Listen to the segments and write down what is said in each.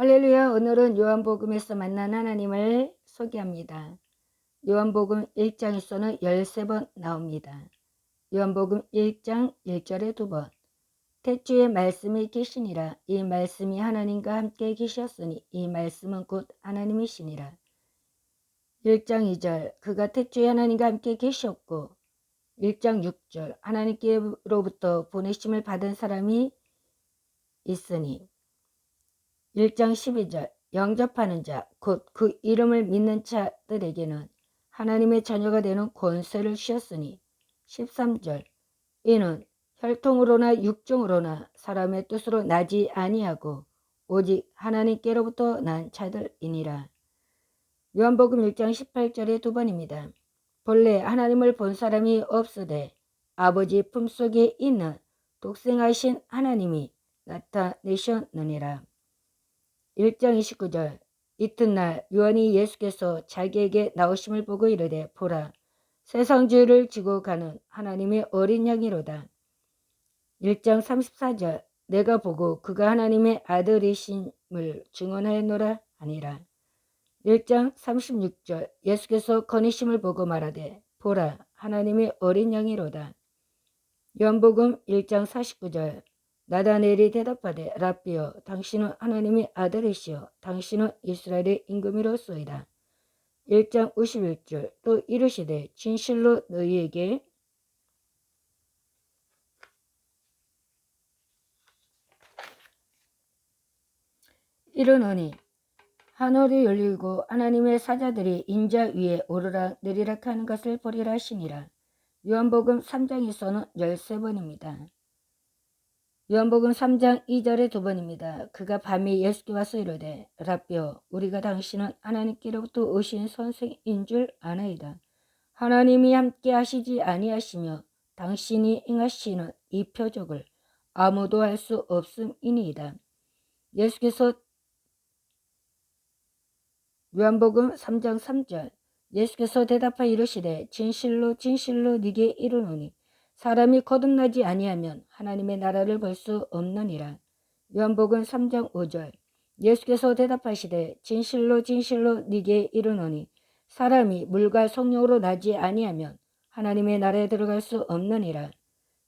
할렐루야. 오늘은 요한복음에서 만난 하나님을 소개합니다. 요한복음 1장에서는 13번 나옵니다. 요한복음 1장 1절에 2번. 태초에 말씀이 계시니라. 이 말씀이 하나님과 함께 계셨으니 이 말씀은 곧 하나님이시니라. 1장 2절. 그가 태초에 하나님과 함께 계셨고. 1장 6절. 하나님께로부터 보내심을 받은 사람이 있으니. 1장 12절. 영접하는 자, 곧 그 이름을 믿는 자들에게는 하나님의 자녀가 되는 권세를 주셨으니. 13절. 이는 혈통으로나 육종으로나 사람의 뜻으로 나지 아니하고 오직 하나님께로부터 난 자들이니라. 요한복음 1장 18절에 2번입니다. 본래 하나님을 본 사람이 없으되 아버지 품속에 있는 독생하신 하나님이 나타내셨느니라. 1장 29절. 이튿날 요한이 예수께서 자기에게 나오심을 보고 이르되 보라 세상 죄를 지고 가는 하나님의 어린 양이로다. 1장 34절. 내가 보고 그가 하나님의 아들이심을 증언하였노라 하니라. 1장 36절. 예수께서 거니심을 보고 말하되 보라 하나님의 어린 양이로다. 요한복음 1장 49절. 나다넬이 대답하되 랍비여 당신은 하나님의 아들이시여 당신은 이스라엘의 임금이로소이다. 1장 51절. 또 이르시되 진실로 너희에게 이르노니 하늘이 열리고 하나님의 사자들이 인자 위에 오르락 내리락 하는 것을 보리라 하시니라. 요한복음 3장에서는 13번입니다. 요한복음 3장 2절에 2번입니다. 그가 밤에 예수께 와서 이르되 랍비여 우리가 당신은 하나님께로부터 오신 선생인 줄 아나이다. 하나님이 함께 하시지 아니하시며 당신이 행하시는 이 표적을 아무도 할 수 없음이니이다. 예수께서 요한복음 3장 3절. 예수께서 대답하여 이르시되 진실로 진실로 네게 이르노니 사람이 거듭나지 아니하면 하나님의 나라를 볼 수 없느니라. 요한복음 3장 5절. 예수께서 대답하시되 진실로 진실로 네게 이르노니 사람이 물과 성령으로 나지 아니하면 하나님의 나라에 들어갈 수 없느니라.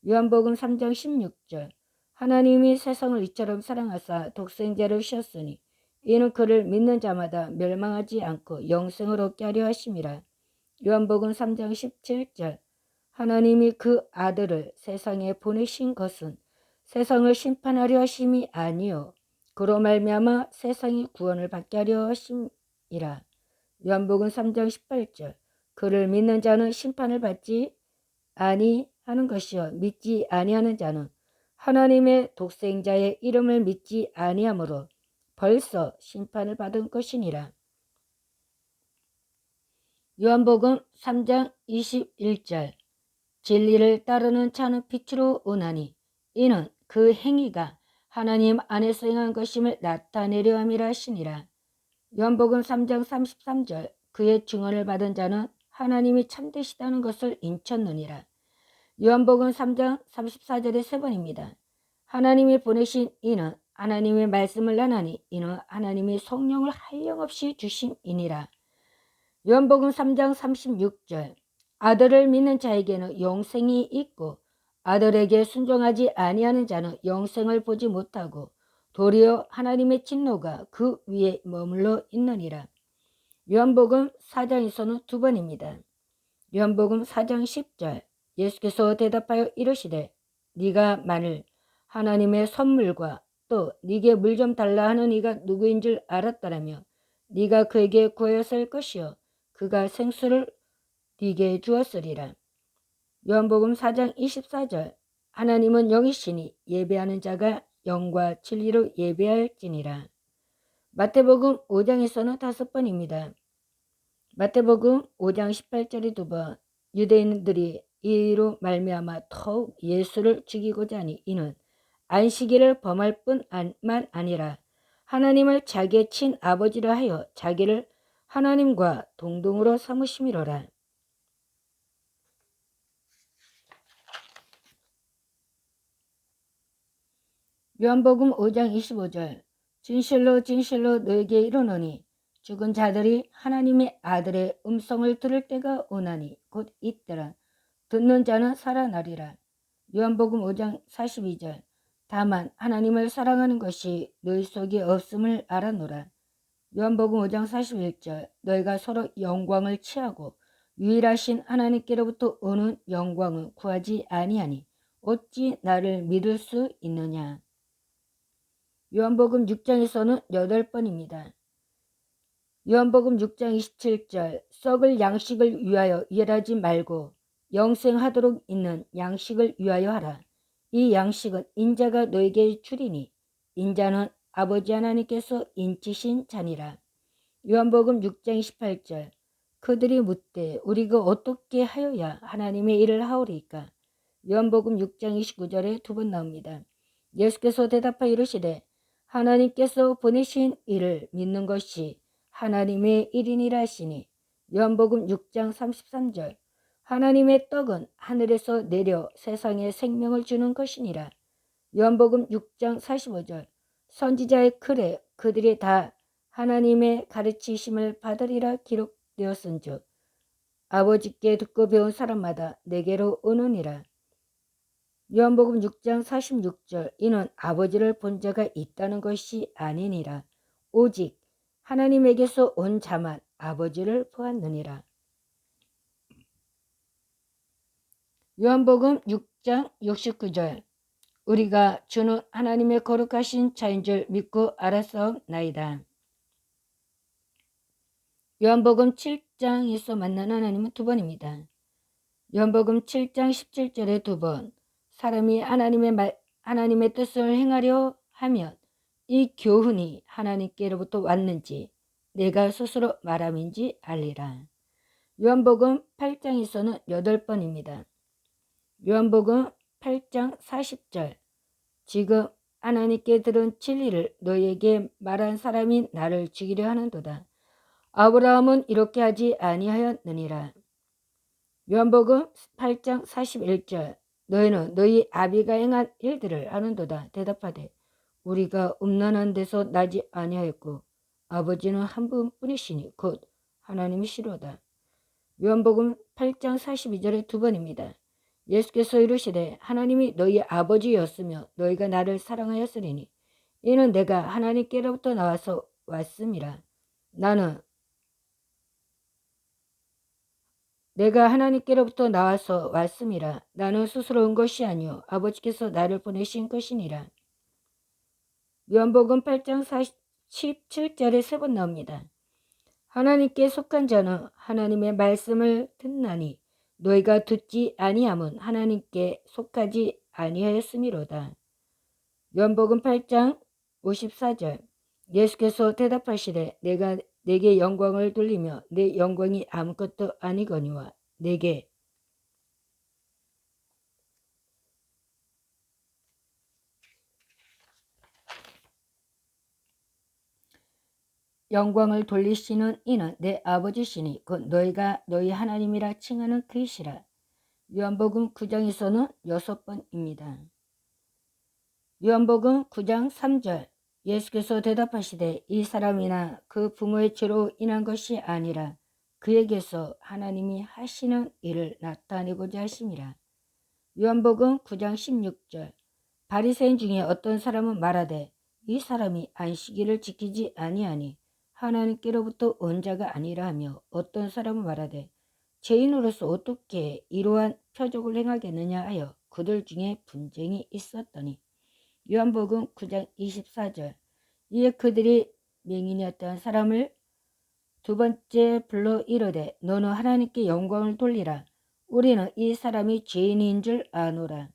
요한복음 3장 16절. 하나님이 세상을 이처럼 사랑하사 독생자를 주셨으니 이는 그를 믿는 자마다 멸망하지 않고 영생을 얻게 하려 하심이라. 요한복음 3장 17절. 하나님이 그 아들을 세상에 보내신 것은 세상을 심판하려 하심이 아니요 그로 말미암아 세상이 구원을 받게 하려 하심이라. 요한복음 3장 18절. 그를 믿는 자는 심판을 받지 아니하는 것이요 믿지 아니하는 자는 하나님의 독생자의 이름을 믿지 아니하므로 벌써 심판을 받은 것이니라. 요한복음 3장 21절. 진리를 따르는 자는 빛으로 오나니 이는 그 행위가 하나님 안에서 행한 것임을 나타내려 함이라 하시니라. 요한복음 3장 33절. 그의 증언을 받은 자는 하나님이 참되시다는 것을 인쳤느니라. 요한복음 3장 34절의 3번입니다. 하나님이 보내신 이는 하나님의 말씀을 나나니 이는 하나님의 성령을 한량없이 주심이니라. 요한복음 3장 36절. 아들을 믿는 자에게는 영생이 있고 아들에게 순종하지 아니하는 자는 영생을 보지 못하고 도리어 하나님의 진노가 그 위에 머물러 있느니라. 요한복음 4장에서는 2번입니다. 요한복음 4장 10절. 예수께서 대답하여 이르시되 네가 만일 하나님의 선물과 또 네게 물 좀 달라 하는 이가 누구인 줄 알았더라면 네가 그에게 구하였을 것이요 그가 생수를 네게 주었으리라. 요한복음 4장 24절. 하나님은 영이시니 예배하는 자가 영과 진리로 예배할지니라. 마태복음 5장에서는 5번입니다. 마태복음 5장 18절에 2번. 유대인들이 이로 말미암아 더욱 예수를 죽이고자 하니 이는 안식일을 범할 뿐만 아니라 하나님을 자기의 친아버지라 하여 자기를 하나님과 동등으로 삼으심이로라. 요한복음 5장 25절. 진실로 진실로 너에게 이르노니 죽은 자들이 하나님의 아들의 음성을 들을 때가 오나니 곧 이때라. 듣는 자는 살아나리라. 요한복음 5장 42절. 다만 하나님을 사랑하는 것이 너희 속에 없음을 알아노라. 요한복음 5장 41절. 너희가 서로 영광을 취하고 유일하신 하나님께로부터 오는 영광을 구하지 아니하니 어찌 나를 믿을 수 있느냐. 요한복음 6장에서는 8번입니다. 요한복음 6장 27절. 썩을 양식을 위하여 일하지 말고 영생하도록 있는 양식을 위하여 하라. 이 양식은 인자가 너에게 주리니 인자는 아버지 하나님께서 인치신 자니라. 요한복음 6장 28절. 그들이 묻되 우리가 어떻게 하여야 하나님의 일을 하오리까. 요한복음 6장 29절에 2번 나옵니다. 예수께서 대답하여 이르시되 하나님께서 보내신 일을 믿는 것이 하나님의 일이니라 하시니. 요한복음 6장 33절. 하나님의 떡은 하늘에서 내려 세상에 생명을 주는 것이니라. 요한복음 6장 45절. 선지자의 글에 그들이 다 하나님의 가르치심을 받으리라 기록되었은즉 아버지께 듣고 배운 사람마다 내게로 오느니라. 요한복음 6장 46절. 이는 아버지를 본 자가 있다는 것이 아니니라. 오직 하나님에게서 온 자만 아버지를 보았느니라. 요한복음 6장 69절. 우리가 주는 하나님의 거룩하신 자인 줄 믿고 알았사옵나이다. 요한복음 7장에서 만난 하나님은 2번입니다. 요한복음 7장 17절에 2번. 사람이 하나님의 뜻을 행하려 하면 이 교훈이 하나님께로부터 왔는지 내가 스스로 말함인지 알리라. 요한복음 8장에서는 8번입니다. 요한복음 8장 40절. 지금 하나님께 들은 진리를 너희에게 말한 사람이 나를 죽이려 하는도다. 아브라함은 이렇게 하지 아니하였느니라. 요한복음 8장 41절. 너희는 너희 아비가 행한 일들을 아는도다. 대답하되 우리가 음란한 데서 나지 아니하였고 아버지는 한 분뿐이시니 곧 하나님이시로다. 요한복음 8장 42절에 2번입니다. 예수께서 이르시되 하나님이 너희 아버지였으며 너희가 나를 사랑하였으리니 이는 내가 하나님께로부터 나와서 왔음이라. 내가 하나님께로부터 나와서 왔음이라. 나는 스스로 온 것이 아니요 아버지께서 나를 보내신 것이니라. 요한복음 8장 17절에 3번 나옵니다. 하나님께 속한 자는 하나님의 말씀을 듣나니 너희가 듣지 아니함은 하나님께 속하지 아니하였음이로다. 요한복음 8장 54절. 예수께서 대답하시되 내가 내게 영광을 돌리며 내 영광이 아무것도 아니거니와 내게 영광을 돌리시는 이는 내 아버지시니 곧 너희가 너희 하나님이라 칭하는 그이시라. 요한복음 9장에서는 6번입니다. 요한복음 9장 3절. 예수께서 대답하시되 이 사람이나 그 부모의 죄로 인한 것이 아니라 그에게서 하나님이 하시는 일을 나타내고자 하심이라. 요한복음 9장 16절. 바리새인 중에 어떤 사람은 말하되 이 사람이 안식일을 지키지 아니하니 하나님께로부터 온 자가 아니라 하며 어떤 사람은 말하되 죄인으로서 어떻게 이러한 표적을 행하겠느냐 하여 그들 중에 분쟁이 있었더니. 요한복음 9장 24절. 이에 그들이 맹인이었던 사람을 두 번째 불러 이르되 너는 하나님께 영광을 돌리라. 우리는 이 사람이 죄인인 줄 아노라.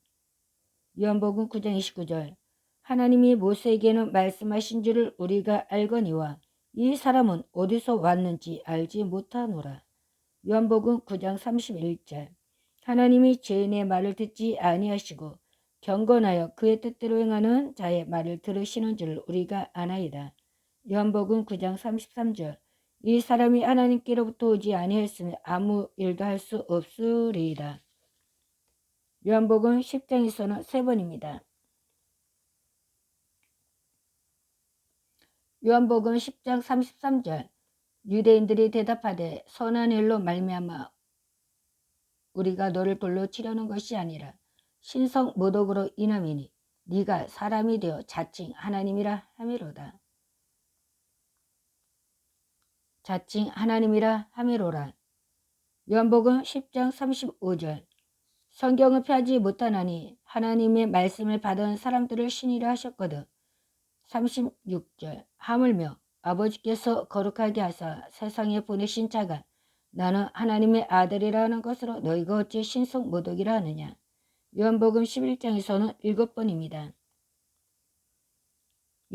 요한복음 9장 29절. 하나님이 모세에게는 말씀하신 줄을 우리가 알거니와 이 사람은 어디서 왔는지 알지 못하노라. 요한복음 9장 31절. 하나님이 죄인의 말을 듣지 아니하시고 경건하여 그의 뜻대로 행하는 자의 말을 들으시는 줄 우리가 아나이다. 요한복음 9장 33절. 이 사람이 하나님께로부터 오지 아니하였으면 아무 일도 할 수 없으리이다. 요한복음 10장에서는 3번입니다. 요한복음 10장 33절 유대인들이 대답하되 선한 일로 말미암아 우리가 너를 돌로 치려는 것이 아니라 신성 모독으로 인함이니 네가 사람이 되어 자칭 하나님이라 하미로다. 자칭 하나님이라 하미로라. 요한복음 10장 35절 성경을 펴지 못하나니 하나님의 말씀을 받은 사람들을 신이라 하셨거든. 36절 하물며 아버지께서 거룩하게 하사 세상에 보내신 자가 나는 하나님의 아들이라 하는 것으로 너희가 어찌 신성 모독이라 하느냐. 요한복음 11장에서는 7번입니다.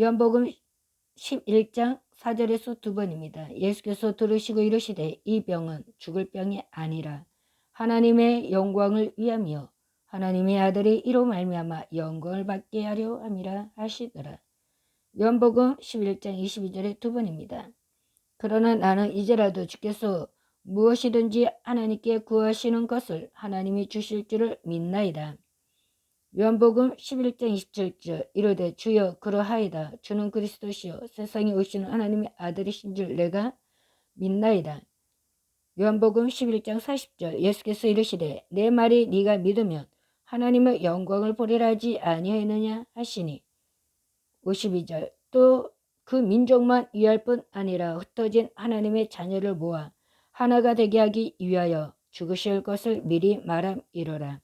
요한복음 11장 4절에서 2번입니다. 예수께서 들으시고 이르시되 이 병은 죽을 병이 아니라 하나님의 영광을 위함이요 하나님의 아들이 이로 말미암아 영광을 받게 하려 함이라 하시더라. 요한복음 11장 22절에 2번입니다. 그러나 나는 이제라도 주께서 무엇이든지 하나님께 구하시는 것을 하나님이 주실 줄을 믿나이다. 요한복음 11장 27절 이르되 주여 그러하이다. 주는 그리스도시요 세상에 오시는 하나님의 아들이신 줄 내가 믿나이다. 요한복음 11장 40절 예수께서 이르시되 내 말이 네가 믿으면 하나님의 영광을 보리라 하지 아니하였느냐 하시니 52절 또 그 민족만 위할 뿐 아니라 흩어진 하나님의 자녀를 모아 하나가 되게 하기 위하여 죽으실 것을 미리 말함이로라.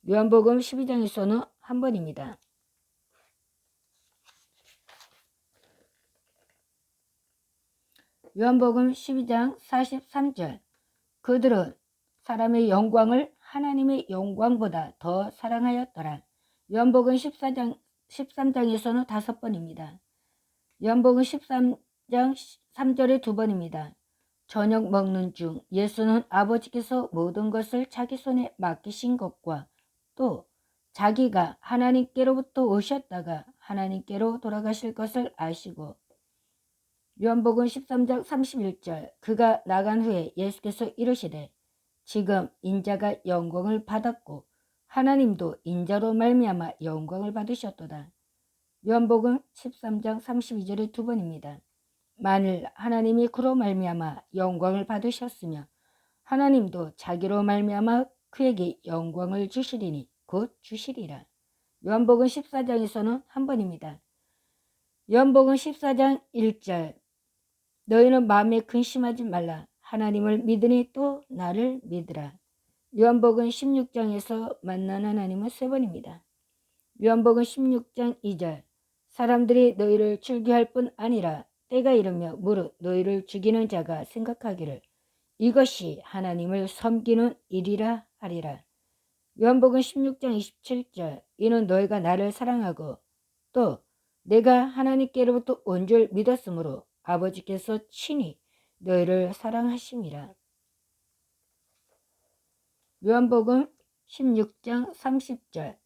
요한복음 12장에서는 한 번입니다. 요한복음 12장 43절 그들은 사람의 영광을 하나님의 영광보다 더 사랑하였더라. 요한복음 13장에서는 5번입니다. 요한복음 13장 3절에 2번입니다. 저녁 먹는 중 예수는 아버지께서 모든 것을 자기 손에 맡기신 것과 또 자기가 하나님께로부터 오셨다가 하나님께로 돌아가실 것을 아시고 요한복음 13장 31절 그가 나간 후에 예수께서 이르시되 지금 인자가 영광을 받았고 하나님도 인자로 말미암아 영광을 받으셨도다. 요한복음 13장 32절에 2번입니다. 만일 하나님이 그로 말미암아 영광을 받으셨으며 하나님도 자기로 말미암아 그에게 영광을 주시리니 곧 주시리라. 요한복음 14장에서는 한 번입니다. 요한복음 14장 1절 너희는 마음에 근심하지 말라. 하나님을 믿으니 또 나를 믿으라. 요한복음 16장에서 만난 하나님은 3번입니다. 요한복음 16장 2절 사람들이 너희를 즐겨할 뿐 아니라 때가 이르며 무릇 너희를 죽이는 자가 생각하기를 이것이 하나님을 섬기는 일이라 하리라. 요한복음 16장 27절 이는 너희가 나를 사랑하고 또 내가 하나님께로부터 온 줄 믿었으므로 아버지께서 친히 너희를 사랑하심이라. 요한복음 16장 30절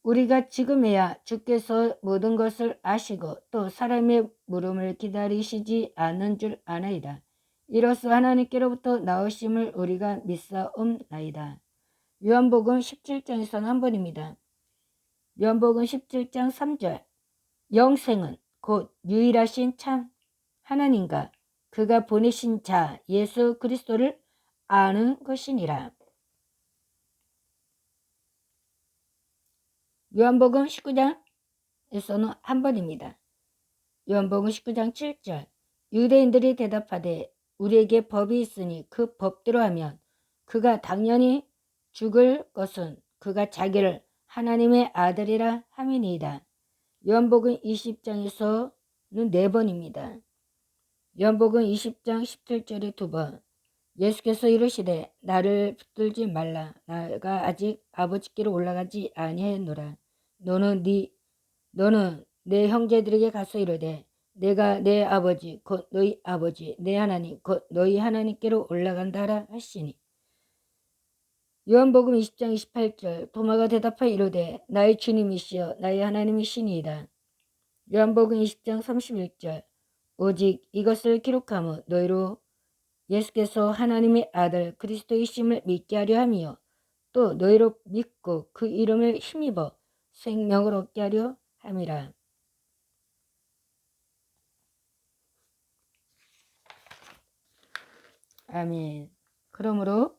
우리가 지금에야 주께서 모든 것을 아시고 또 사람의 물음을 기다리시지 않는 줄 아나이다. 이로써 하나님께로부터 나오심을 우리가 믿사옵나이다. 요한복음 17장에서는 한 번입니다. 요한복음 17장 3절 영생은 곧 유일하신 참 하나님과 그가 보내신 자 예수 그리스도를 아는 것이니라. 요한복음 19장에서는 한 번입니다. 요한복음 19장 7절 유대인들이 대답하되 우리에게 법이 있으니 그 법대로 하면 그가 당연히 죽을 것은 그가 자기를 하나님의 아들이라 함이니이다. 요한복음 20장에서는 4번입니다. 요한복음 20장 17절에 2번 예수께서 이르시되 나를 붙들지 말라. 나가 아직 아버지께로 올라가지 아니하였노라. 너는 내 형제들에게 가서 이르되 내가 내 아버지 곧 너희 아버지 내 하나님 곧 너희 하나님께로 올라간다 하라 하시니. 요한복음 20장 28절 도마가 대답하여 이르되 나의 주님이시여 나의 하나님이시니이다. 요한복음 20장 31절 오직 이것을 기록하며 너희로 예수께서 하나님의 아들 그리스도이심을 믿게 하려 함이요 또 너희로 믿고 그 이름을 힘입어 생명을 얻게 하려 함이라. 아멘. 그러므로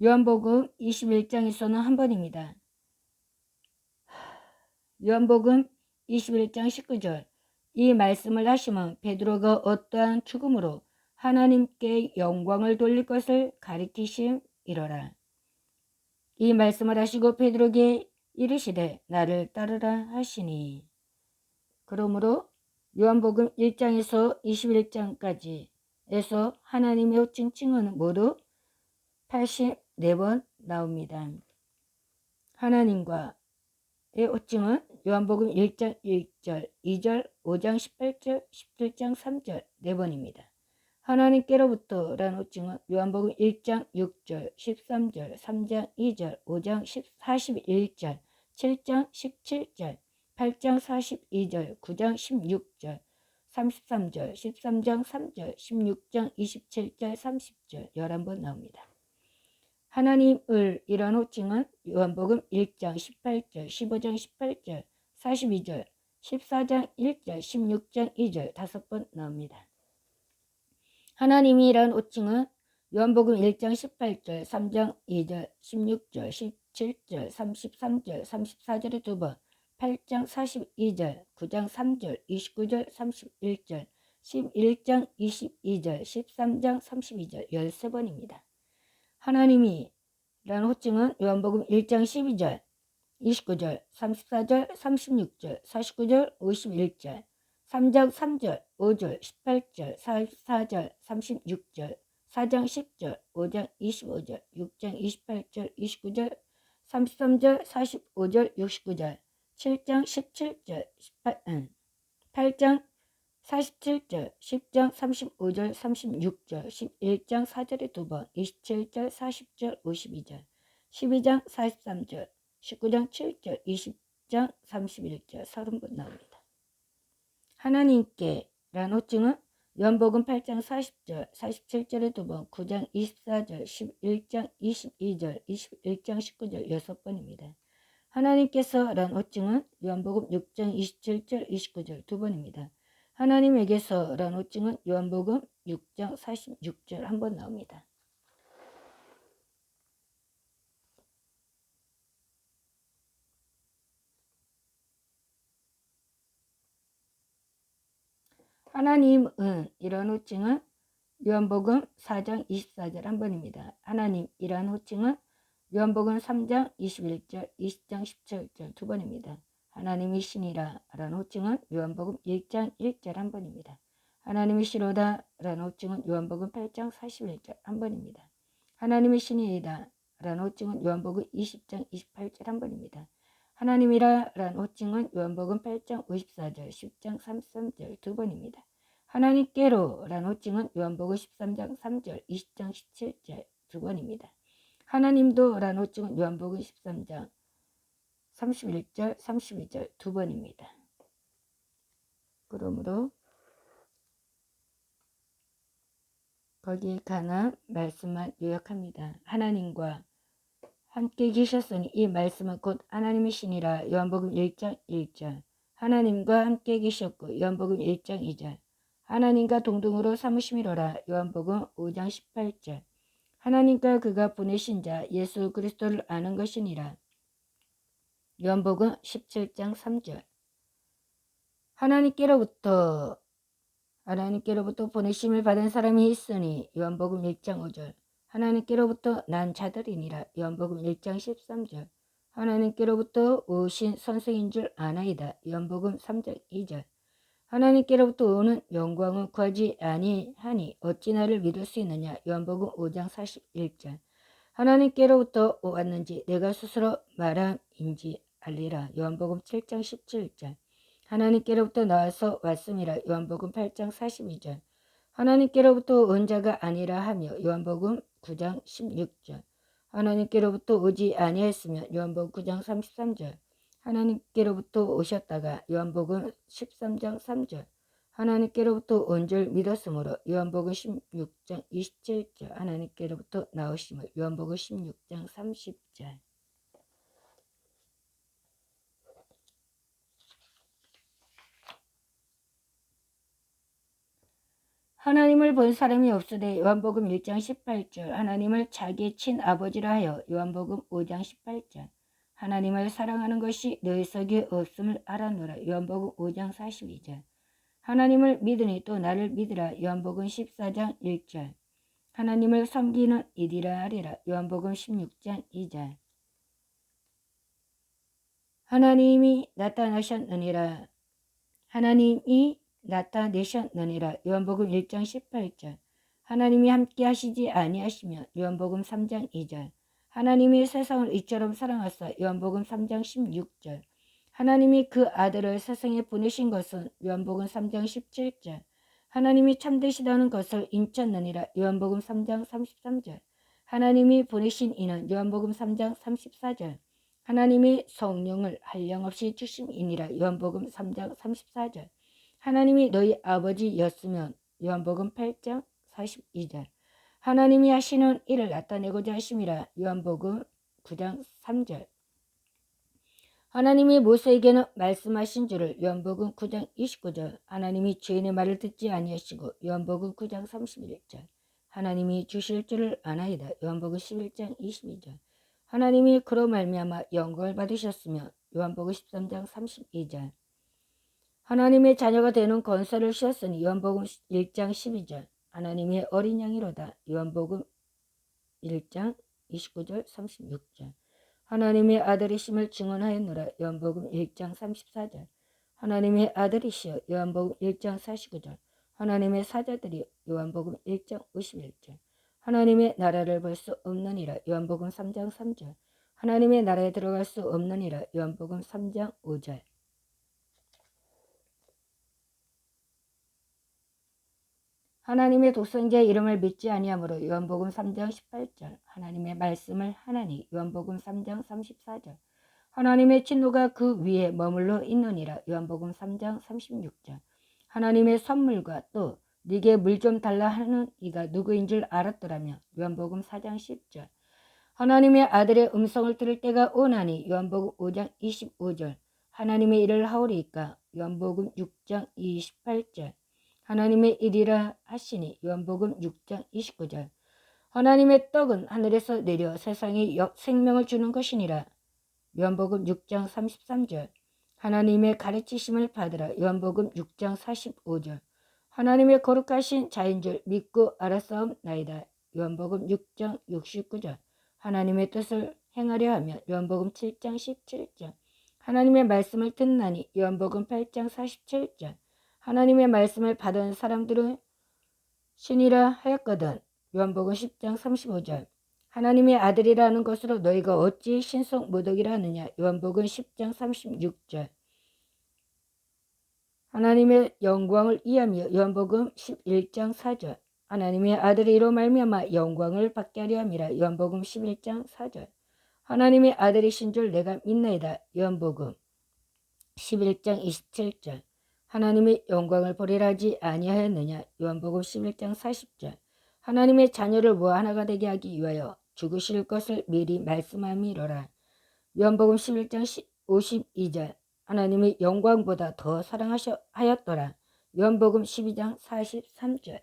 요한복음 21장에서는 한 번입니다. 요한복음 21장 19절 이 말씀을 하시면 베드로가 어떠한 죽음으로 하나님께 영광을 돌릴 것을 가리키심이로라. 이 말씀을 하시고 베드로에게 이르시되 나를 따르라 하시니. 그러므로 요한복음 1장에서 21장까지에서 하나님의 호칭은 모두 84번 나옵니다. 하나님과의 호칭은 요한복음 1장 1절, 2절, 5장 18절, 17장 3절 4번입니다. 하나님께로부터 라는 호칭은 요한복음 1장 6절, 13절, 3장 2절, 5장 41절, 7장 17절, 8장 42절, 9장 16절, 33절, 13장 3절, 16장 27절, 30절 11번 나옵니다. 하나님을 이런 호칭은 요한복음 1장 18절, 15장 18절, 42절, 14장 1절, 16장 2절 5번 나옵니다. 하나님이란 호칭은 요한복음 1장 18절, 3장 2절, 16절, 17절, 33절, 34절에 2번, 8장 42절, 9장 3절, 29절, 31절, 11장 22절, 13장 32절 13번입니다. 하나님이란 호칭은 요한복음 1장 12절, 29절, 34절, 36절, 49절, 51절, 3장 3절, 5절, 18절, 44절, 36절, 4장 10절, 5장 25절, 6장 28절, 29절, 33절, 45절, 69절, 7장 17절, 8장 47절, 10장 35절, 36절, 11장 4절에 2번, 27절, 40절, 52절, 12장 43절, 19장 7절, 20장 31절, 30번 나옵니다. 하나님께 라는 호칭은 요한복음 8장 40절, 47절에 2번, 9장 24절, 11장 22절, 21장 19절 6번입니다. 하나님께서 라는 호칭은 요한복음 6장 27절, 29절 2번입니다. 하나님에게서 라는 호칭은 요한복음 6장 46절 한 번 나옵니다. 하나님은 이런 호칭은 요한복음 4장 24절 한 번입니다. 하나님이란 호칭은 요한복음 3장 21절, 20장 17절 2번입니다. 하나님이시니라 라는 호칭은 요한복음 1장 1절 한 번입니다. 하나님이시로다 라는 호칭은 요한복음 8장 41절 한 번입니다. 하나님이시니이다 라는 호칭은 요한복음 20장 28절 한 번입니다. 하나님이라 라는 호칭은 요한복음 8장 54절, 10장 33절 2번입니다. 하나님께로 라는 호칭은 요한복음 13장 3절, 20장 17절 2번입니다. 하나님도 라는 호칭은 요한복음 13장 31절, 32절 2번입니다. 그러므로 거기에 관한 말씀만 요약합니다. 하나님과 함께 계셨으니 이 말씀은 곧 하나님이시니라. 요한복음 1장 1절. 하나님과 함께 계셨고 요한복음 1장 2절. 하나님과 동등으로 삼으심이로라. 요한복음 5장 18절. 하나님과 그가 보내신 자 예수 그리스도를 아는 것이니라. 요한복음 17장 3절. 하나님께로부터 보내심을 받은 사람이 있으니 요한복음 1장 5절. 하나님께로부터 난 자들이니라. 요한복음 1장 13절. 하나님께로부터 오신 선생인 줄 아나이다. 요한복음 3장 2절. 하나님께로부터 오는 영광은 구하지 아니하니 어찌 나를 믿을 수 있느냐. 요한복음 5장 41절. 하나님께로부터 왔는지 내가 스스로 말함인지 알리라. 요한복음 7장 17절. 하나님께로부터 나와서 왔음이라. 요한복음 8장 42절. 하나님께로부터 온 자가 아니라 하며. 요한복음 9장 16절. 하나님께로부터 오지 아니했으며. 요한복음 9장 33절. 하나님께로부터 오셨다가. 요한복음 13장 3절. 하나님께로부터 온 줄 믿었으므로. 요한복음 16장 27절. 하나님께로부터 나오심을. 요한복음 16장 30절. 하나님을 본 사람이 없으되 요한복음 1장 18절 하나님을 자기의 친아버지라 하여 요한복음 5장 18절 하나님을 사랑하는 것이 너희 속에 없음을 알아노라 요한복음 5장 42절 하나님을 믿으니 또 나를 믿으라 요한복음 14장 1절 하나님을 섬기는 이리라 하리라 요한복음 16장 2절 하나님이 나타나셨느니라 하나님이 나타내셨느니라 요한복음 1장 18절 하나님이 함께 하시지 아니하시며 요한복음 3장 2절 하나님이 세상을 이처럼 사랑하사 요한복음 3장 16절 하나님이 그 아들을 세상에 보내신 것은 요한복음 3장 17절 하나님이 참되시다는 것을 인쳤느니라 요한복음 3장 33절 하나님이 보내신 이는 요한복음 3장 34절 하나님이 성령을 한량없이 주심이니라 요한복음 3장 34절 하나님이 너희 아버지였으면 요한복음 8장 42절 하나님이 하시는 일을 나타내고자 하심이라 요한복음 9장 3절 하나님이 모세에게는 말씀하신 줄을 요한복음 9장 29절 하나님이 죄인의 말을 듣지 아니하시고 요한복음 9장 31절 하나님이 주실 줄을 아나이다 요한복음 11장 22절 하나님이 그로 말미암아 영광을 받으셨으며 요한복음 13장 32절 하나님의 자녀가 되는 건설을 씌웠으니 요한복음 1장 12절 하나님의 어린 양이로다 요한복음 1장 29절 36절 하나님의 아들이심을 증언하였노라 요한복음 1장 34절 하나님의 아들이시여 요한복음 1장 49절 하나님의 사자들이 요한복음 1장 51절 하나님의 나라를 볼 수 없느니라 요한복음 3장 3절 하나님의 나라에 들어갈 수 없느니라 요한복음 3장 5절 하나님의 독생자의 이름을 믿지 아니하므로 요한복음 3장 18절 하나님의 말씀을 하나니 요한복음 3장 34절 하나님의 진노가 그 위에 머물러 있느니라 요한복음 3장 36절 하나님의 선물과 또 네게 물 좀 달라 하는 이가 누구인 줄 알았더라며 요한복음 4장 10절 하나님의 아들의 음성을 들을 때가 오나니 요한복음 5장 25절 하나님의 일을 하오리이까 요한복음 6장 28절 하나님의 일이라 하시니 요한복음 6장 29절 하나님의 떡은 하늘에서 내려 세상에 생명을 주는 것이니라 요한복음 6장 33절 하나님의 가르치심을 받으라 요한복음 6장 45절 하나님의 거룩하신 자인 줄 믿고 알았사옵나이다 요한복음 6장 69절 하나님의 뜻을 행하려 하며 요한복음 7장 17절 하나님의 말씀을 듣나니 요한복음 8장 47절 하나님의 말씀을 받은 사람들은 신이라 하였거든 요한복음 10장 35절 하나님의 아들이라는 것으로 너희가 어찌 신성 모독이라 하느냐 요한복음 10장 36절 하나님의 영광을 이하며 요한복음 11장 4절 하나님의 아들이 이로 말미암아 영광을 받게 하려 함이라 요한복음 11장 4절 하나님의 아들이신 줄 내가 믿나이다 요한복음 11장 27절 하나님의 영광을 보리라 하지 아니하였느냐 요한복음 11장 40절 하나님의 자녀를 모아 하나가 되게 하기 위하여 죽으실 것을 미리 말씀함이로라 요한복음 11장 52절 하나님의 영광보다 더 사랑하였더라 요한복음 12장 43절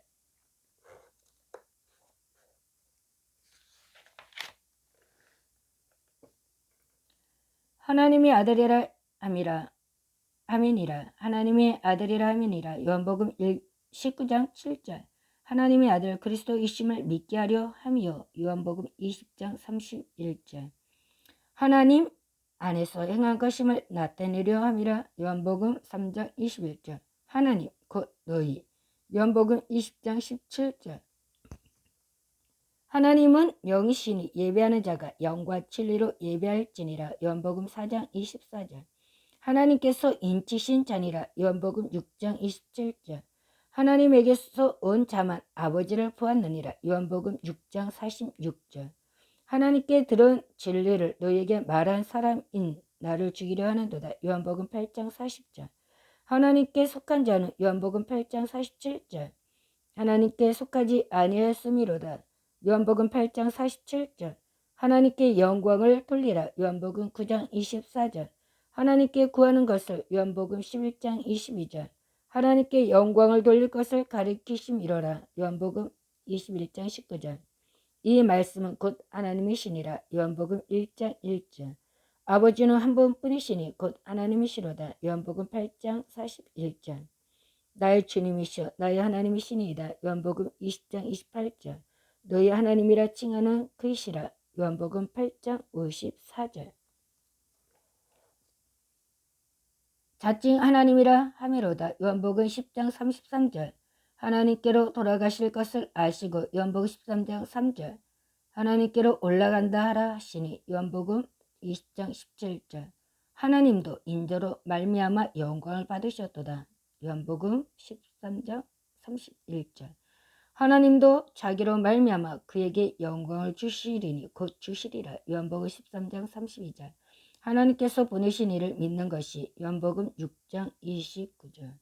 하나님의 아들이라 함이라 아멘이라 하나님의 아들이라 함이니라 요한복음 19장 7절 하나님의 아들 그리스도이심을 믿게 하려 함이요 요한복음 20장 31절 하나님 안에서 행한 것임을 나타내려 함이라 요한복음 3장 21절 하나님 곧 너희 요한복음 20장 17절 하나님은 영이시니 예배하는 자가 영과 진리로 예배할지니라 요한복음 4장 24절 하나님께서 인치신 자니라 요한복음 6장 27절 하나님에게서 온 자만 아버지를 보았느니라 요한복음 6장 46절 하나님께 들은 진리를 너희에게 말한 사람인 나를 죽이려 하는도다 요한복음 8장 40절 하나님께 속한 자는 요한복음 8장 47절 하나님께 속하지 아니하였음이로다 요한복음 8장 47절 하나님께 영광을 돌리라 요한복음 9장 24절 하나님께 구하는 것을 요한복음 11장 22절 하나님께 영광을 돌릴 것을 가리키심이로라. 요한복음 21장 19절. 이 말씀은 곧 하나님이시니라. 요한복음 1장 1절. 아버지는 한 분뿐이시니 곧 하나님이시로다. 요한복음 8장 41절. 나의 주님이시여 나의 하나님이시니이다. 요한복음 20장 28절. 너희 하나님이라 칭하는 그이시라. 요한복음 8장 54절. 자칭 하나님이라 하미로다. 요한복음 10장 33절. 하나님께로 돌아가실 것을 아시고. 요한복음 13장 3절. 하나님께로 올라간다 하라 하시니. 요한복음 20장 17절. 하나님도 인자로 말미암아 영광을 받으셨도다. 요한복음 13장 31절. 하나님도 자기로 말미암아 그에게 영광을 주시리니 곧 주시리라. 요한복음 13장 32절. 하나님께서 보내신 이를 믿는 것이. 요한복음 6장 29절.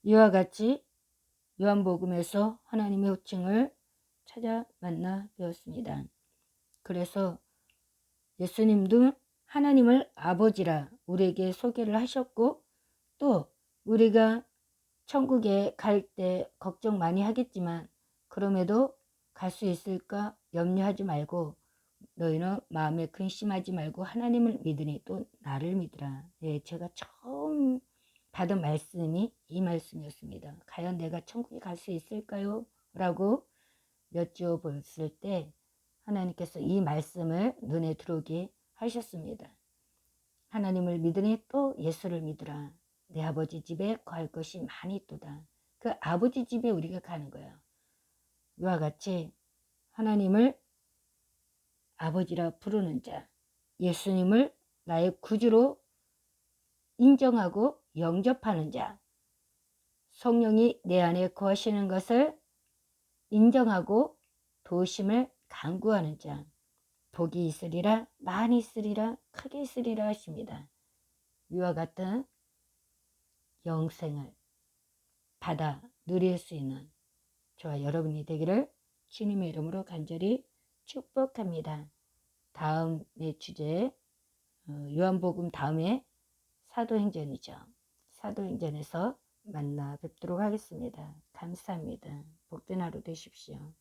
이와 같이 요한복음에서 하나님의 호칭을 찾아 만나 배웠습니다. 그래서 예수님도 하나님을 아버지라 우리에게 소개를 하셨고, 또 우리가 천국에 갈 때 걱정 많이 하겠지만 그럼에도 갈 수 있을까 염려하지 말고 너희는 마음에 근심하지 말고 하나님을 믿으니 또 나를 믿으라. 네, 제가 처음 받은 말씀이 이 말씀이었습니다. 과연 내가 천국에 갈 수 있을까요? 라고 여쭤봤을 때 하나님께서 이 말씀을 눈에 들어오게 하셨습니다. 하나님을 믿으니 또 예수를 믿으라. 내 아버지 집에 갈 것이 많이 있도다. 그 아버지 집에 우리가 가는 거예요. 이와 같이 하나님을 아버지라 부르는 자, 예수님을 나의 구주로 인정하고 영접하는 자, 성령이 내 안에 거하시는 것을 인정하고 도심을 간구하는 자, 복이 있으리라, 많이 있으리라, 크게 있으리라 하십니다. 이와 같은 영생을 받아 누릴 수 있는 저와 여러분이 되기를 주님의 이름으로 간절히 축복합니다. 다음의 주제, 요한복음 다음에 사도행전이죠. 사도행전에서 만나 뵙도록 하겠습니다. 감사합니다. 복된 하루 되십시오.